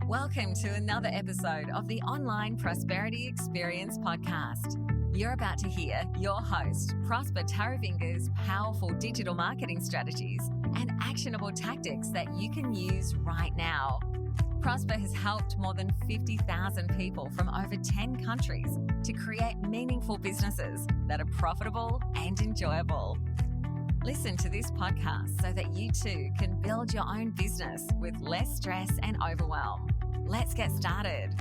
Welcome to another episode of the Online Prosperity Experience podcast. You're about to hear your host, Prosper Taravinga's powerful digital marketing strategies and actionable tactics that you can use right now. Prosper has helped more than 50,000 people from over 10 countries to create meaningful businesses that are profitable and enjoyable. Listen to this podcast so that you too can build your own business with less stress and overwhelm. Let's get started.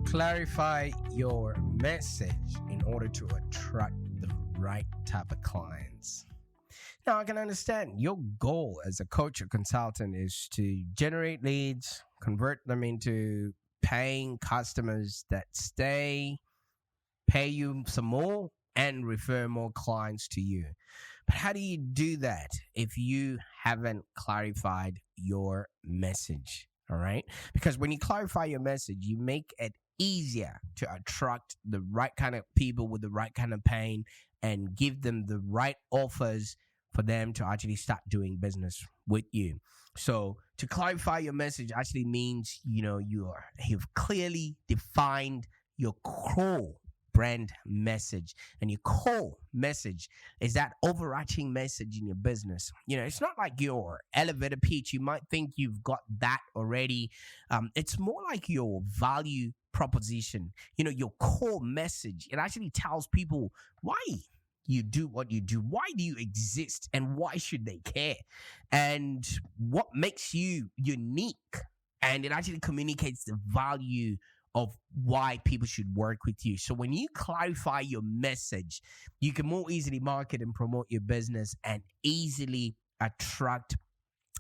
Clarify your message in order to attract the right type of clients. Now, I can understand your goal as a coach or consultant is to generate leads, convert them into paying customers that stay, pay you some more, and refer more clients to you. But how do you do that if you haven't clarified your message? All right? Because when you clarify your message, you make it easier to attract the right kind of people with the right kind of pain and give them the right offers for them to actually start doing business with you. So to clarify your message actually means, you've clearly defined your core brand message, and your core message is that overarching message in your business. It's not like your elevator pitch. You might think you've got that already. It's more like your value proposition, your core message. It actually tells people why you do what you do. Why do you exist, and why should they care, and what makes you unique? And it actually communicates the value of why people should work with you. So when you clarify your message, you can more easily market and promote your business and easily attract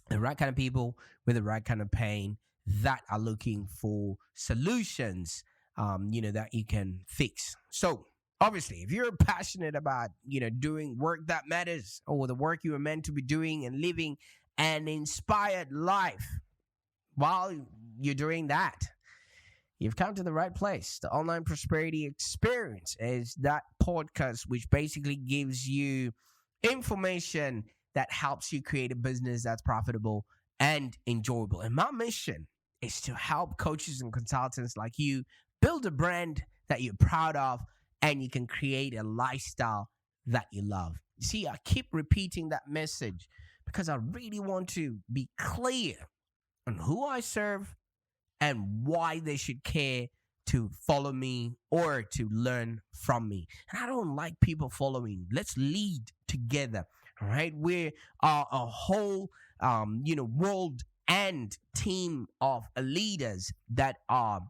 the right kind of people with the right kind of pain that are looking for solutions, that you can fix. So obviously, if you're passionate about, doing work that matters, or the work you are meant to be doing and living an inspired life while you're doing that, you've come to the right place. The Online Prosperity Experience is that podcast which basically gives you information that helps you create a business that's profitable and enjoyable. And my mission is to help coaches and consultants like you build a brand that you're proud of, and you can create a lifestyle that you love. See, I keep repeating that message because I really want to be clear on who I serve and why they should care to follow me or to learn from me. And I don't like people following. Let's lead together. All right. We are a whole, world and team of leaders that are,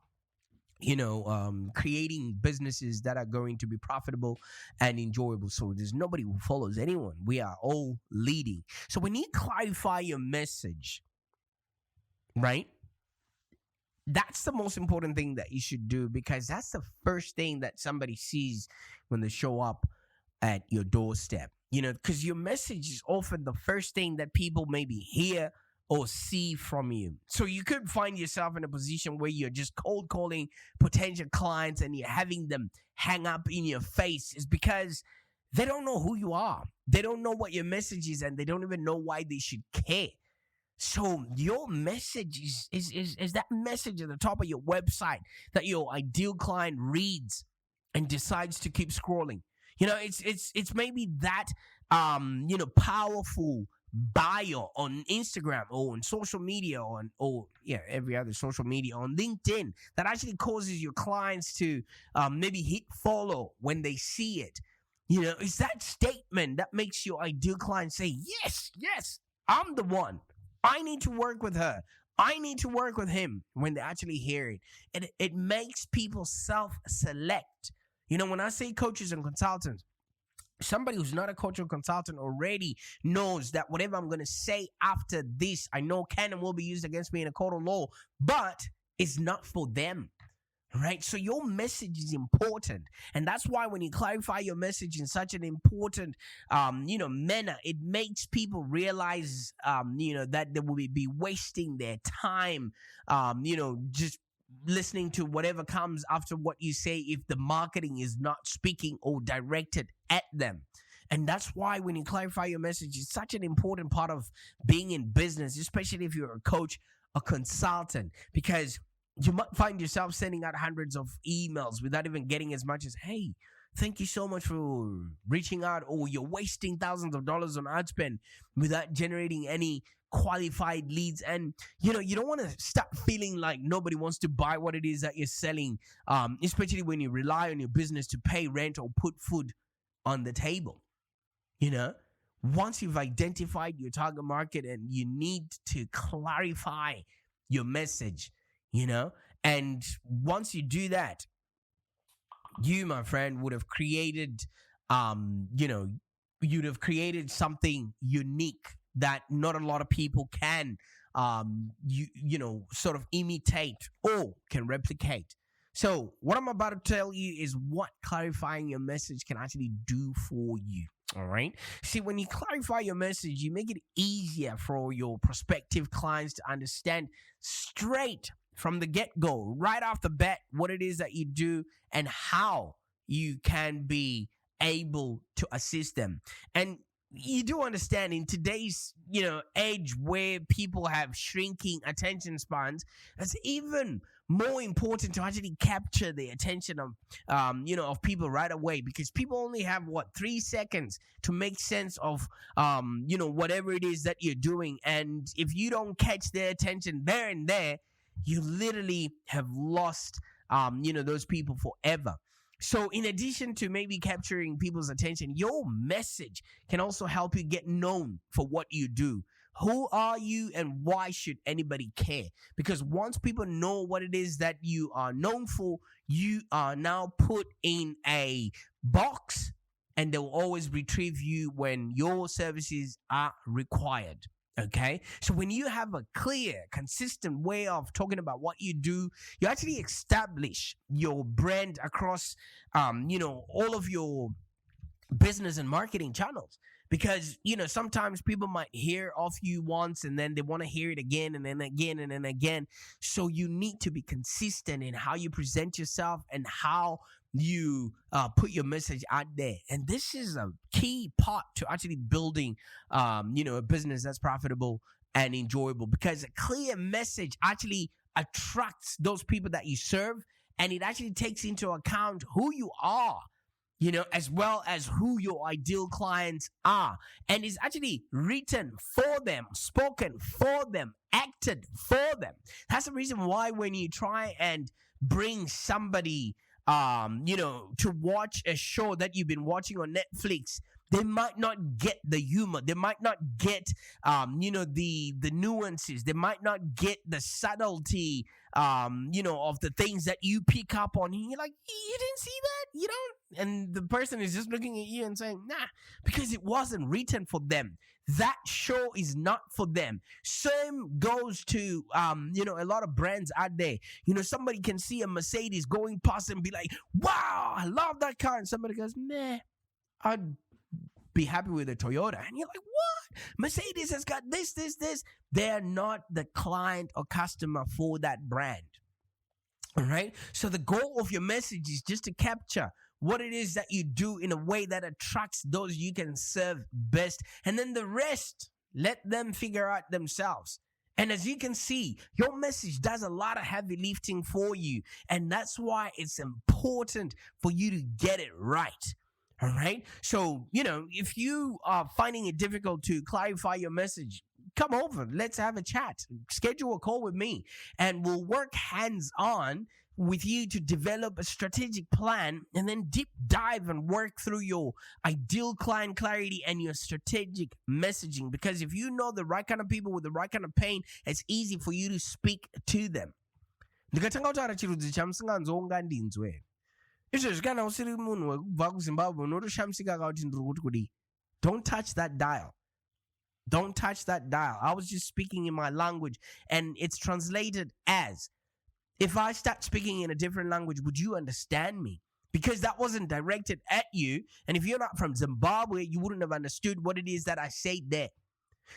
creating businesses that are going to be profitable and enjoyable. So there's nobody who follows anyone. We are all leading. So when you clarify your message, right? That's the most important thing that you should do, because that's the first thing that somebody sees when they show up at your doorstep. Because your message is often the first thing that people maybe hear or see from you. So you could find yourself in a position where you're just cold calling potential clients and you're having them hang up in your face. It's because they don't know who you are. They don't know what your message is, and they don't even know why they should care. So your message is that message at the top of your website that your ideal client reads and decides to keep scrolling. It's maybe that powerful bio on Instagram or on social media or every other social media, on LinkedIn, that actually causes your clients to maybe hit follow when they see it. It's that statement that makes your ideal client say, yes, I'm the one. I need to work with her. I need to work with him, when they actually hear it. It makes people self-select. When I say coaches and consultants, somebody who's not a coach or consultant already knows that whatever I'm going to say after this, I know can and will be used against me in a court of law, but it's not for them. Right? So your message is important. And that's why when you clarify your message in such an important, manner, it makes people realize, that they will be wasting their time, just listening to whatever comes after what you say if the marketing is not speaking or directed at them. And that's why when you clarify your message, it's such an important part of being in business, especially if you're a coach, a consultant, because you might find yourself sending out hundreds of emails without even getting as much as, hey, thank you so much for reaching out, or you're wasting thousands of dollars on ad spend without generating any qualified leads. And you don't want to start feeling like nobody wants to buy what it is that you're selling, especially when you rely on your business to pay rent or put food on the table. Once you've identified your target market, and you need to clarify your message, and once you do that, you, my friend, would have created, you'd have created something unique that not a lot of people can, sort of imitate or can replicate. So what I'm about to tell you is what clarifying your message can actually do for you. All right. See, when you clarify your message, you make it easier for your prospective clients to understand straight from the get-go, right off the bat, what it is that you do and how you can be able to assist them. And you do understand, in today's age where people have shrinking attention spans, it's even more important to actually capture the attention of of people right away, because people only have 3 seconds to make sense of whatever it is that you're doing. And if you don't catch their attention there and there, you literally have lost those people forever. So in addition to maybe capturing people's attention, your message can also help you get known for what you do. Who are you, and why should anybody care? Because once people know what it is that you are known for, you are now put in a box, and they'll always retrieve you when your services are required. Okay, so when you have a clear, consistent way of talking about what you do, you actually establish your brand across, all of your business and marketing channels. Because, sometimes people might hear of you once and then they want to hear it again and then again and then again. So you need to be consistent in how you present yourself and how you put your message out there. And this is a key part to actually building, a business that's profitable and enjoyable, because a clear message actually attracts those people that you serve, and it actually takes into account who you are, as well as who your ideal clients are. And it's actually written for them, spoken for them, acted for them. That's the reason why when you try and bring somebody to watch a show that you've been watching on Netflix, they might not get the humor. They might not get, the nuances. They might not get the subtlety, of the things that you pick up on. And you're like, you didn't see that? You don't? And the person is just looking at you and saying, nah, because it wasn't written for them. That show is not for them. Same goes to, a lot of brands out there. Somebody can see a Mercedes going past and be like, wow, I love that car. And somebody goes, nah, I'd be happy with a Toyota. And you're like, what? Mercedes has got this. They're not the client or customer for that brand. All right. So the goal of your message is just to capture what it is that you do in a way that attracts those you can serve best. And then the rest, let them figure out themselves. And as you can see, your message does a lot of heavy lifting for you. And that's why it's important for you to get it right. All right. So, if you are finding it difficult to clarify your message, come over. Let's have a chat. Schedule a call with me, and we'll work hands on with you to develop a strategic plan, and then deep dive and work through your ideal client clarity and your strategic messaging. Because if you know the right kind of people with the right kind of pain, it's easy for you to speak to them. Ndikatanga kutaura chirudzi chamusinganzonga ndinzwe. Izvezvi kana usiri munhu wekubva kuZimbabwe unotoshamisika kuti ndiri kuti kudi. Don't touch that dial. Don't touch that dial. I was just speaking in my language, and it's translated as, if I start speaking in a different language, would you understand me? Because that wasn't directed at you. And if you're not from Zimbabwe, you wouldn't have understood what it is that I say there.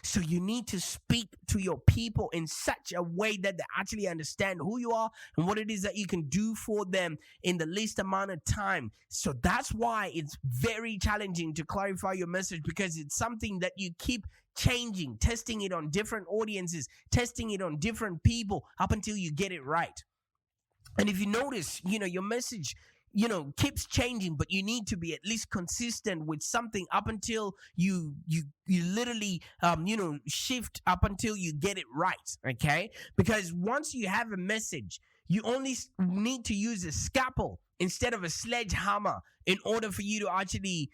So you need to speak to your people in such a way that they actually understand who you are and what it is that you can do for them in the least amount of time. So that's why it's very challenging to clarify your message, because it's something that you keep changing, testing it on different audiences, testing it on different people up until you get it right. And if you notice, your message, keeps changing, but you need to be at least consistent with something up until you literally, shift up until you get it right. Okay. Because once you have a message, you only need to use a scalpel instead of a sledgehammer in order for you to actually,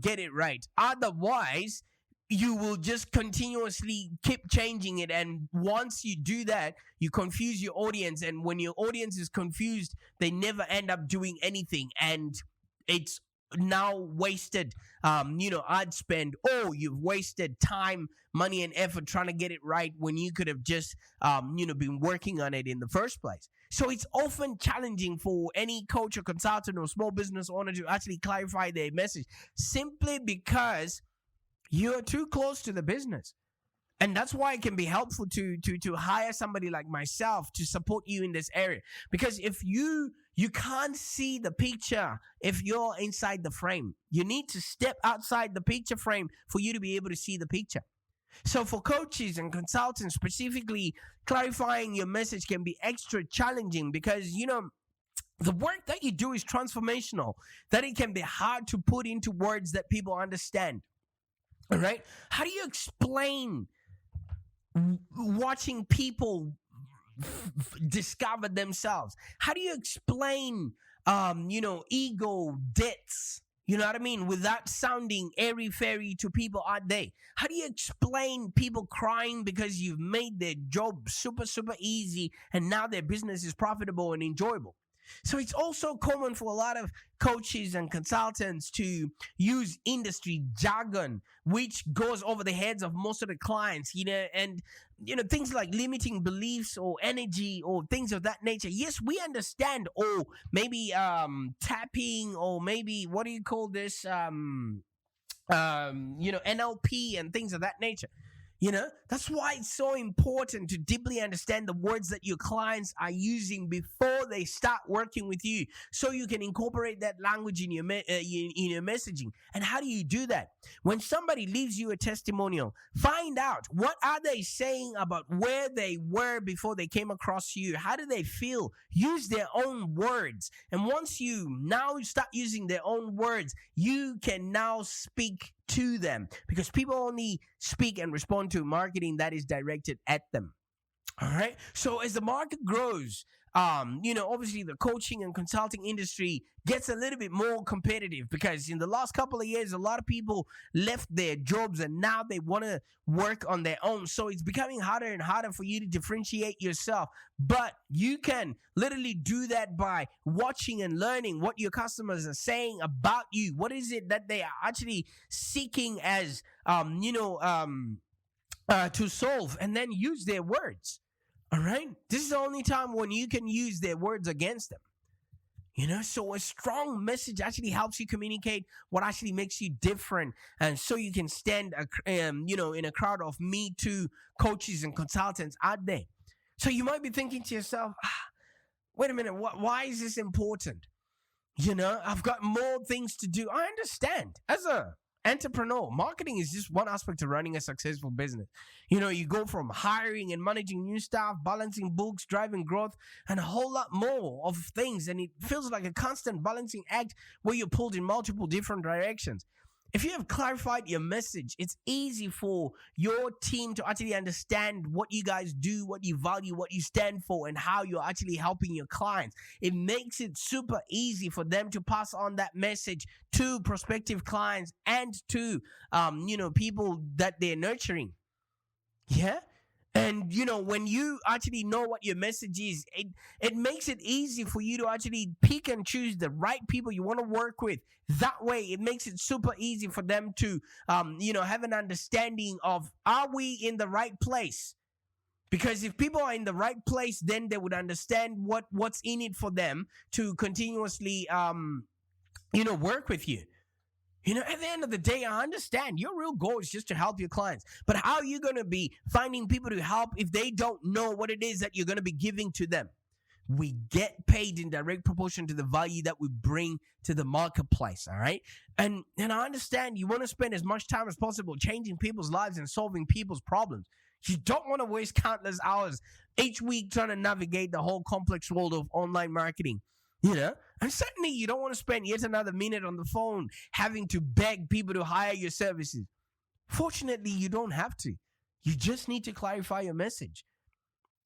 get it right. Otherwise, you will just continuously keep changing it, and once you do that, you confuse your audience, and when your audience is confused, they never end up doing anything, and it's now wasted ad spend, or you've wasted time, money, and effort trying to get it right when you could have just been working on it in the first place. So it's often challenging for any coach or consultant or small business owner to actually clarify their message, simply because you're too close to the business. And that's why it can be helpful to hire somebody like myself to support you in this area. Because if you can't see the picture if you're inside the frame, you need to step outside the picture frame for you to be able to see the picture. So for coaches and consultants specifically, clarifying your message can be extra challenging because, the work that you do is transformational, that it can be hard to put into words that people understand. All right. How do you explain watching people discover themselves? How do you explain, ego debts? You know what I mean? Without sounding airy-fairy to people out there. How do you explain people crying because you've made their job super, super easy and now their business is profitable and enjoyable? So it's also common for a lot of coaches and consultants to use industry jargon, which goes over the heads of most of the clients, and things like limiting beliefs or energy or things of that nature. Yes, we understand. Or maybe tapping, or maybe, what do you call this? NLP and things of that nature. That's why it's so important to deeply understand the words that your clients are using before they start working with you, so you can incorporate that language in your messaging. And how do you do that? When somebody leaves you a testimonial, find out what are they saying about where they were before they came across you. How do they feel? Use their own words. And once you now start using their own words, you can now speak to them, because people only speak and respond to marketing that is directed at them. All right. So as the market grows, obviously the coaching and consulting industry gets a little bit more competitive, because in the last couple of years, a lot of people left their jobs and now they want to work on their own. So it's becoming harder and harder for you to differentiate yourself. But you can literally do that by watching and learning what your customers are saying about you. What is it that they are actually seeking as, to solve, and then use their words. All right. This is the only time when you can use their words against them. So a strong message actually helps you communicate what actually makes you different. And so you can stand, in a crowd of Me Too coaches and consultants out there. So you might be thinking to yourself, wait a minute, why is this important? I've got more things to do. I understand. As a entrepreneur, marketing is just one aspect of running a successful business. You go from hiring and managing new staff, balancing books, driving growth, and a whole lot more of things. And it feels like a constant balancing act where you're pulled in multiple different directions. If you have clarified your message, it's easy for your team to actually understand what you guys do, what you value, what you stand for, and how you're actually helping your clients. It makes it super easy for them to pass on that message to prospective clients and to, people that they're nurturing. Yeah. And, when you actually know what your message is, it makes it easy for you to actually pick and choose the right people you want to work with. That way, it makes it super easy for them to, have an understanding of, are we in the right place? Because if people are in the right place, then they would understand what's in it for them to continuously, work with you. At the end of the day, I understand your real goal is just to help your clients. But how are you going to be finding people to help if they don't know what it is that you're going to be giving to them? We get paid in direct proportion to the value that we bring to the marketplace, all right? And I understand you want to spend as much time as possible changing people's lives and solving people's problems. You don't want to waste countless hours each week trying to navigate the whole complex world of online marketing. And certainly you don't want to spend yet another minute on the phone having to beg people to hire your services. Fortunately, you don't have to. You just need to clarify your message.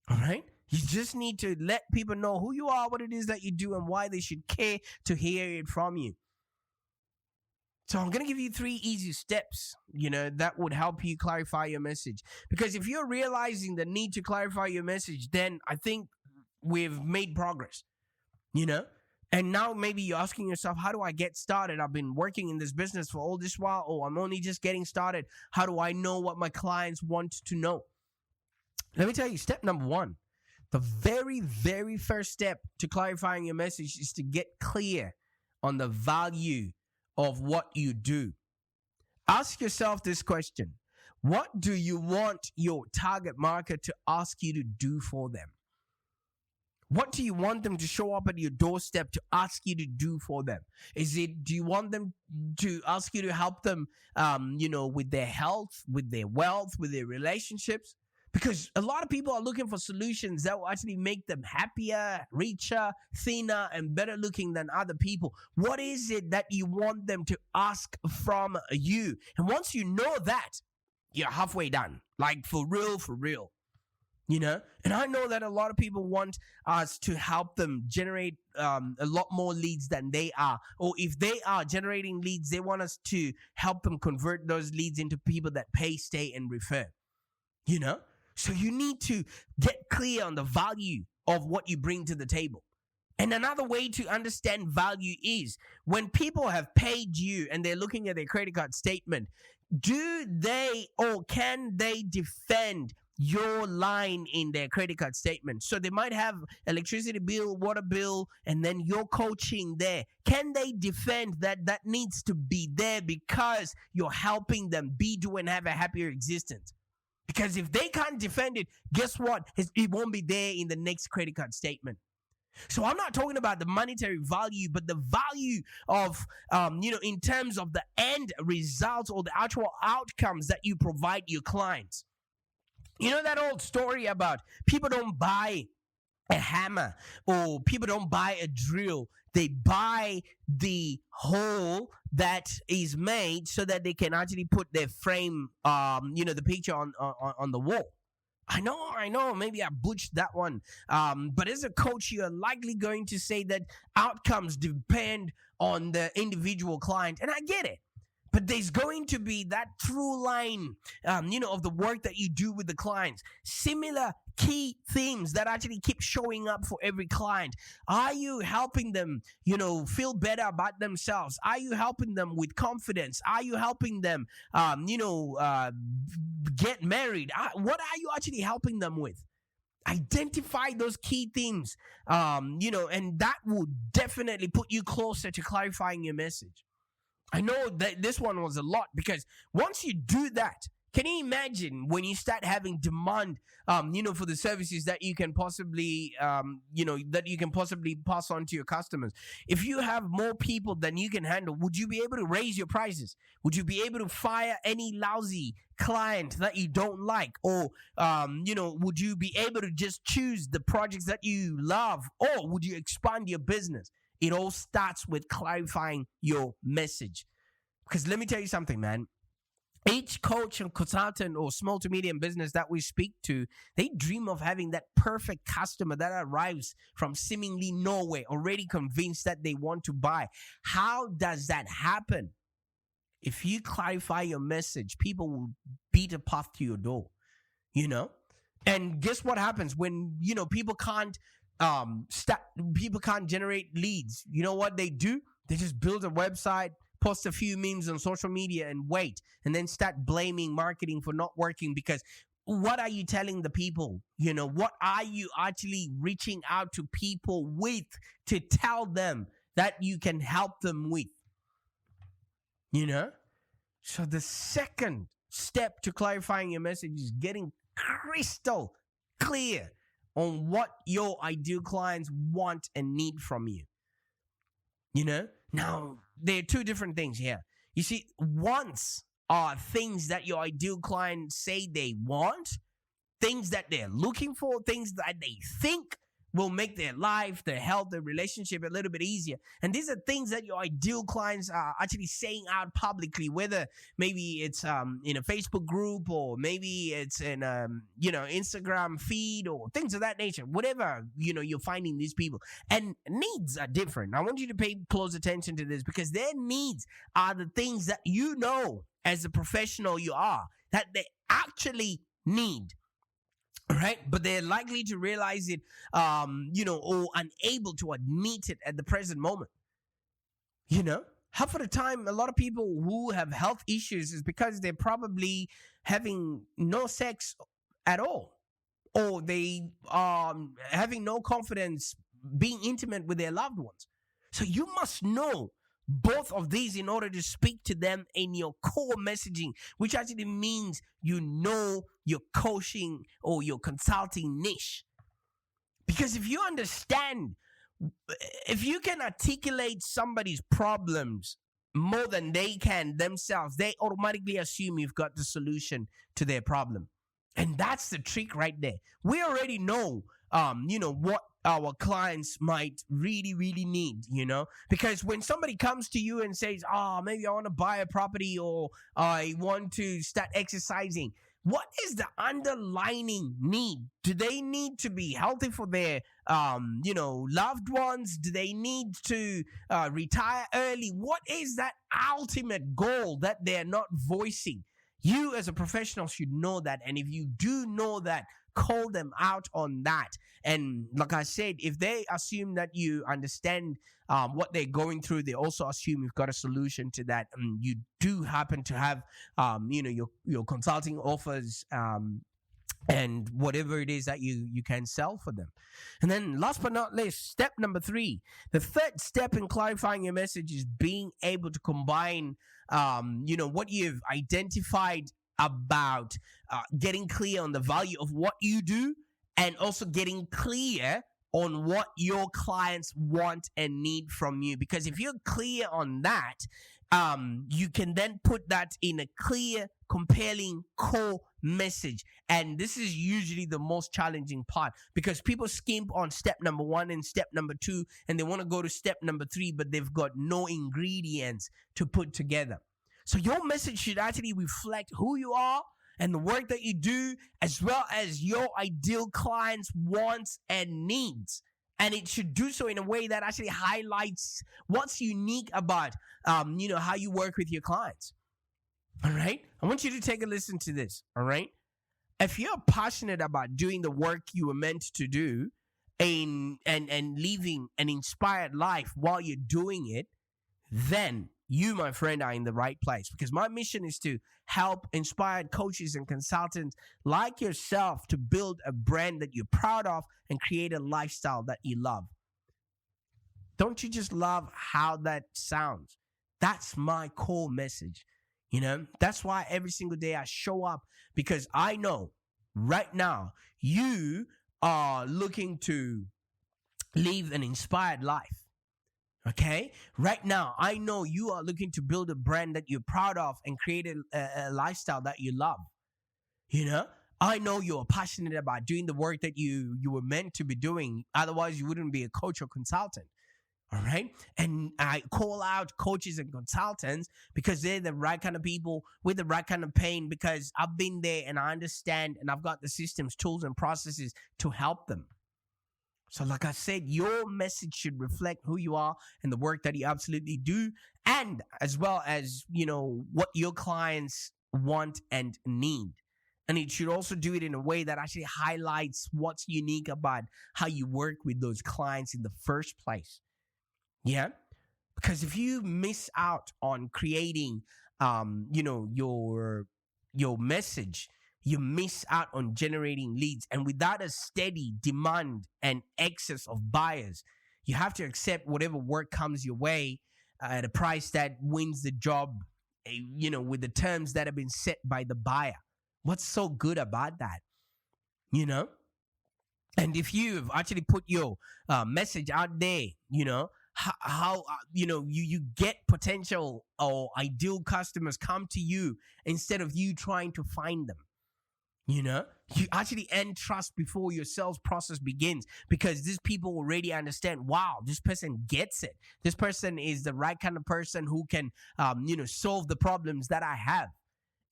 All right? You just need to let people know who you are, what it is that you do, and why they should care to hear it from you. So I'm going to give you 3 easy steps, that would help you clarify your message. Because if you're realizing the need to clarify your message, then I think we've made progress. And now maybe you're asking yourself, how do I get started? I've been working in this business for all this while. Oh, I'm only just getting started. How do I know what my clients want to know? Let me tell you, step number 1, the very, very first step to clarifying your message is to get clear on the value of what you do. Ask yourself this question. What do you want your target market to ask you to do for them? What do you want them to show up at your doorstep to ask you to do for them? Do you want them to ask you to help them, with their health, with their wealth, with their relationships? Because a lot of people are looking for solutions that will actually make them happier, richer, thinner, and better looking than other people. What is it that you want them to ask from you? And once you know that, you're halfway done. Like for real. And I know that a lot of people want us to help them generate a lot more leads than they are. Or if they are generating leads, they want us to help them convert those leads into people that pay, stay, and refer. So you need to get clear on the value of what you bring to the table. And another way to understand value is when people have paid you and they're looking at their credit card statement, do they or can they defend your line in their credit card statement? So they might have electricity bill, water bill, and then your coaching there. Can they defend that needs to be there because you're helping them be, do, and have a happier existence? Because if they can't defend it, guess what? It won't be there in the next credit card statement. So I'm not talking about the monetary value, but the value of, in terms of the end results or the actual outcomes that you provide your clients. That old story about people don't buy a hammer or people don't buy a drill. They buy the hole that is made so that they can actually put their frame, the picture on the wall. I know, maybe I butchered that one. But as a coach, you're likely going to say that outcomes depend on the individual client. And I get it. But there's going to be that through line, of the work that you do with the clients. Similar key themes that actually keep showing up for every client. Are you helping them, feel better about themselves? Are you helping them with confidence? Are you helping them, get married? What are you actually helping them with? Identify those key themes, and that will definitely put you closer to clarifying your message. I know that this one was a lot because once you do that, can you imagine when you start having demand, for the services that you can possibly, pass on to your customers? If you have more people than you can handle, would you be able to raise your prices? Would you be able to fire any lousy client that you don't like? Or, would you be able to just choose the projects that you love? Or would you expand your business? It all starts with clarifying your message. Because let me tell you something, man. Each coach and consultant or small to medium business that we speak to, they dream of having that perfect customer that arrives from seemingly nowhere, already convinced that they want to buy. How does that happen? If you clarify your message, people will beat a path to your door, And guess what happens when, people can't generate leads? You know what they do? They just build a website, post a few memes on social media and wait, and then start blaming marketing for not working. Because what are you telling the people? What are you actually reaching out to people with to tell them that you can help them with? you know? So the second step to clarifying your message is getting crystal clear on what your ideal clients want and need from you. You know? Now, there are two different things here. You see, wants are things that your ideal clients say they want, things that they're looking for, things that they think will make their life, their health, their relationship a little bit easier. And these are things that your ideal clients are actually saying out publicly, whether maybe it's in a Facebook group or maybe it's in Instagram feed or things of that nature. Whatever, you're finding these people. And needs are different. I want you to pay close attention to this because their needs are the things that as a professional you are, that they actually need. Right, but they're likely to realize it, or unable to admit it at the present moment. Half of the time, a lot of people who have health issues is because they're probably having no sex at all, or they are having no confidence being intimate with their loved ones. So you must know both of these in order to speak to them in your core messaging, which actually means your coaching or your consulting niche. Because if you can articulate somebody's problems more than they can themselves, they automatically assume you've got the solution to their problem. And that's the trick right there. We already know what our clients might really, really need, because when somebody comes to you and says, maybe I want to buy a property or I want to start exercising, what is the underlying need? Do they need to be healthy for their, loved ones? Do they need to retire early? What is that ultimate goal that they're not voicing? You as a professional should know that. And if you do know that, call them out on that. And like I said, if they assume that you understand what they're going through, they also assume you've got a solution to that. And you do happen to have, your consulting offers and whatever it is that you can sell for them. And then last but not least, step number 3. The third step in clarifying your message is being able to combine, what you've identified about getting clear on the value of what you do and also getting clear on what your clients want and need from you. Because if you're clear on that, you can then put that in a clear, compelling core message. And this is usually the most challenging part because people skimp on step number 1 and step number 2, and they want to go to step number 3, but they've got no ingredients to put together. So your message should actually reflect who you are and the work that you do, as well as your ideal clients' wants and needs. And it should do so in a way that actually highlights what's unique about, how you work with your clients. All right? I want you to take a listen to this. All right? If you're passionate about doing the work you were meant to do and living an inspired life while you're doing it, then you, my friend, are in the right place, because my mission is to help inspired coaches and consultants like yourself to build a brand that you're proud of and create a lifestyle that you love. Don't you just love how that sounds? That's my core message. That's why every single day I show up, because I know right now you are looking to live an inspired life. Okay? Right now, I know you are looking to build a brand that you're proud of and create a lifestyle that you love. I know you're passionate about doing the work that you were meant to be doing. Otherwise, you wouldn't be a coach or consultant. All right? And I call out coaches and consultants because they're the right kind of people with the right kind of pain, because I've been there and I understand, and I've got the systems, tools, and processes to help them. So like I said, your message should reflect who you are and the work that you absolutely do, and as well as, what your clients want and need. And it should also do it in a way that actually highlights what's unique about how you work with those clients in the first place. Yeah? Because if you miss out on creating, your message, you miss out on generating leads. And without a steady demand and excess of buyers, you have to accept whatever work comes your way at a price that wins the job with the terms that have been set by the buyer. What's so good about that? And if you've actually put your message out there, how you get potential or ideal customers come to you instead of you trying to find them. You actually earn trust before your sales process begins, because these people already understand, wow, this person gets it. This person is the right kind of person who can solve the problems that I have.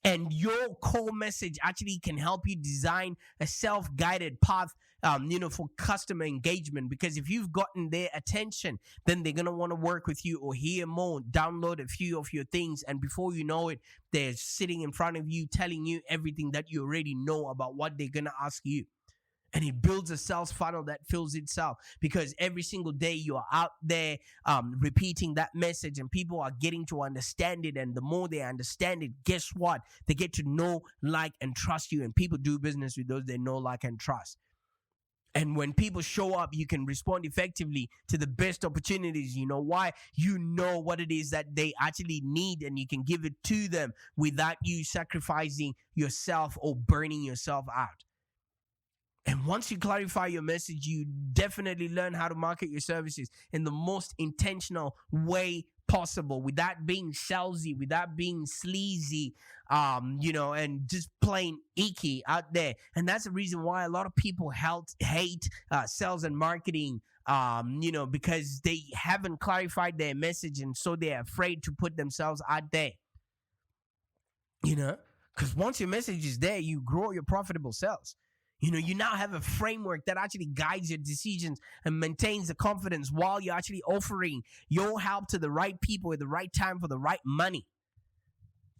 And your core message actually can help you design a self-guided path, for customer engagement. Because if you've gotten their attention, then they're going to want to work with you or hear more, download a few of your things. And before you know it, they're sitting in front of you, telling you everything that you already know about what they're going to ask you. And it builds a sales funnel that fills itself, because every single day you are out there repeating that message, and people are getting to understand it. And the more they understand it, guess what? They get to know, like, and trust you. And people do business with those they know, like, and trust. And when people show up, you can respond effectively to the best opportunities. You know why? You know what it is that they actually need, and you can give it to them without you sacrificing yourself or burning yourself out. And once you clarify your message, you definitely learn how to market your services in the most intentional way possible, without being salesy, without being sleazy, and just plain icky out there. And that's the reason why a lot of people hate sales and marketing, because they haven't clarified their message, and so they're afraid to put themselves out there. Because once your message is there, you grow your profitable sales. You now have a framework that actually guides your decisions and maintains the confidence while you're actually offering your help to the right people at the right time for the right money.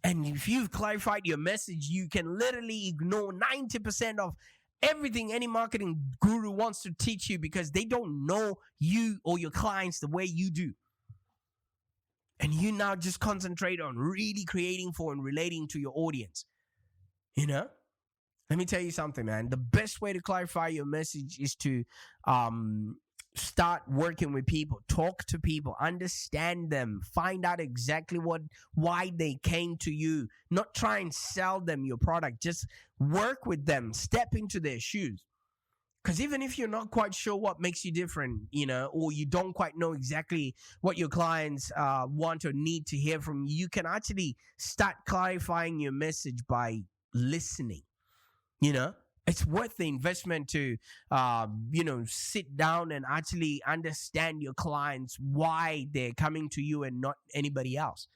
And if you've clarified your message, you can literally ignore 90% of everything any marketing guru wants to teach you, because they don't know you or your clients the way you do. And you now just concentrate on really creating for and relating to your audience. Let me tell you something, man. The best way to clarify your message is to start working with people, talk to people, understand them, find out exactly why they came to you. Not try and sell them your product. Just work with them, step into their shoes. Because even if you're not quite sure what makes you different, or you don't quite know exactly what your clients want or need to hear from you, you can actually start clarifying your message by listening. It's worth the investment to, sit down and actually understand your clients, why they're coming to you and not anybody else.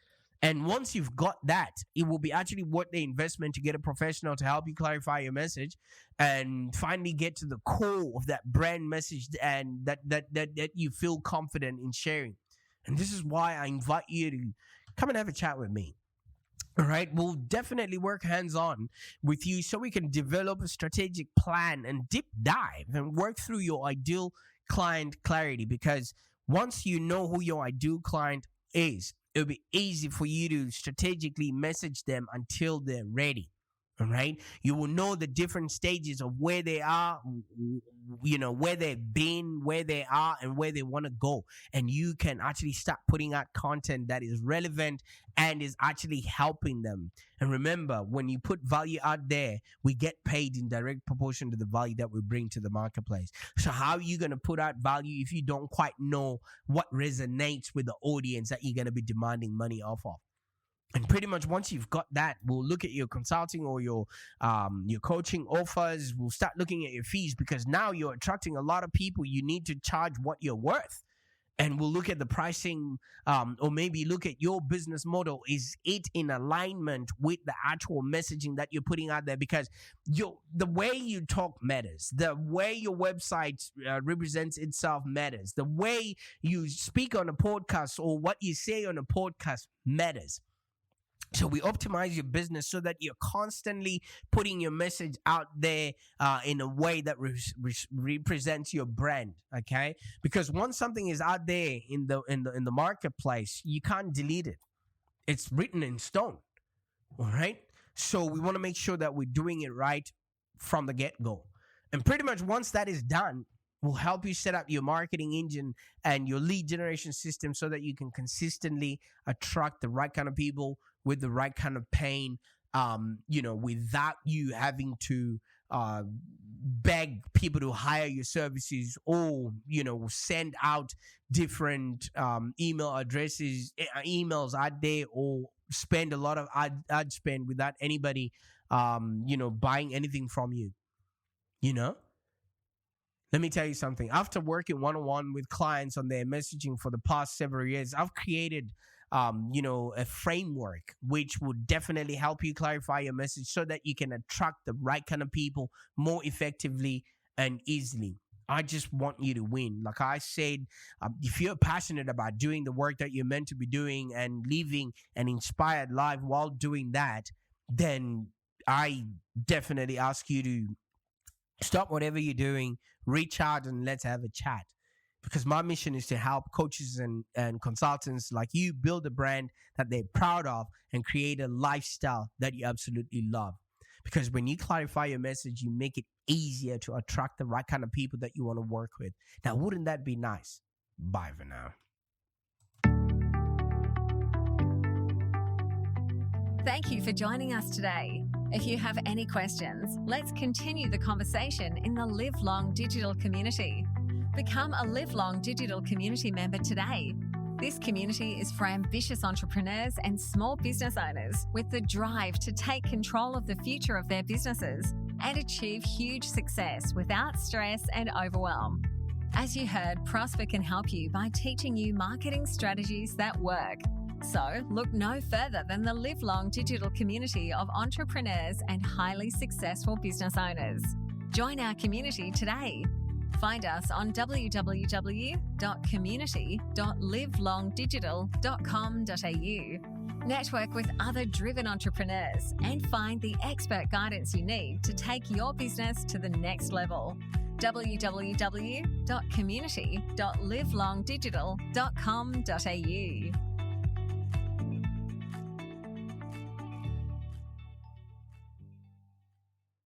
And once you've got that, it will be actually worth the investment to get a professional to help you clarify your message and finally get to the core of that brand message and that you feel confident in sharing. And this is why I invite you to come and have a chat with me. All right, we'll definitely work hands-on with you so we can develop a strategic plan and deep dive and work through your ideal client clarity. Because once you know who your ideal client is, it'll be easy for you to strategically message them until they're ready. All right, you will know the different stages of where they are, where they've been, where they are, and where they want to go. And you can actually start putting out content that is relevant and is actually helping them. And remember, when you put value out there, we get paid in direct proportion to the value that we bring to the marketplace. So how are you going to put out value if you don't quite know what resonates with the audience that you're going to be demanding money off of? And pretty much once you've got that, we'll look at your consulting or your coaching offers. We'll start looking at your fees, because now you're attracting a lot of people. You need to charge what you're worth. And we'll look at the pricing, or maybe look at your business model. Is it in alignment with the actual messaging that you're putting out there? Because the way you talk matters. The way your website represents itself matters. The way you speak on a podcast or what you say on a podcast matters. So we optimize your business so that you're constantly putting your message out there in a way that represents your brand. Okay, because once something is out there in the marketplace, you can't delete it. It's written in stone. All right. So we want to make sure that we're doing it right from the get-go. And pretty much once that is done, we'll help you set up your marketing engine and your lead generation system so that you can consistently attract the right kind of people with the right kind of pain, without you having to beg people to hire your services, or send out different email addresses, emails out there, or spend a lot of ad spend without anybody buying anything from you. Let me tell you something. After working one-on-one with clients on their messaging for the past several years, I've created a framework which would definitely help you clarify your message so that you can attract the right kind of people more effectively and easily. I just want you to win. Like I said, if you're passionate about doing the work that you're meant to be doing and living an inspired life while doing that, then I definitely ask you to stop whatever you're doing, reach out, and let's have a chat. Because my mission is to help coaches and consultants like you build a brand that they're proud of and create a lifestyle that you absolutely love. Because when you clarify your message, you make it easier to attract the right kind of people that you want to work with. Now, wouldn't that be nice? Bye for now. Thank you for joining us today. If you have any questions, let's continue the conversation in the Live Long Digital community. Become a Live Long Digital community member today. This community is for ambitious entrepreneurs and small business owners with the drive to take control of the future of their businesses and achieve huge success without stress and overwhelm. As you heard, Prosper can help you by teaching you marketing strategies that work. So look no further than the Live Long Digital community of entrepreneurs and highly successful business owners. Join our community today. Find us on www.community.livelongdigital.com.au. Network with other driven entrepreneurs and find the expert guidance you need to take your business to the next level. www.community.livelongdigital.com.au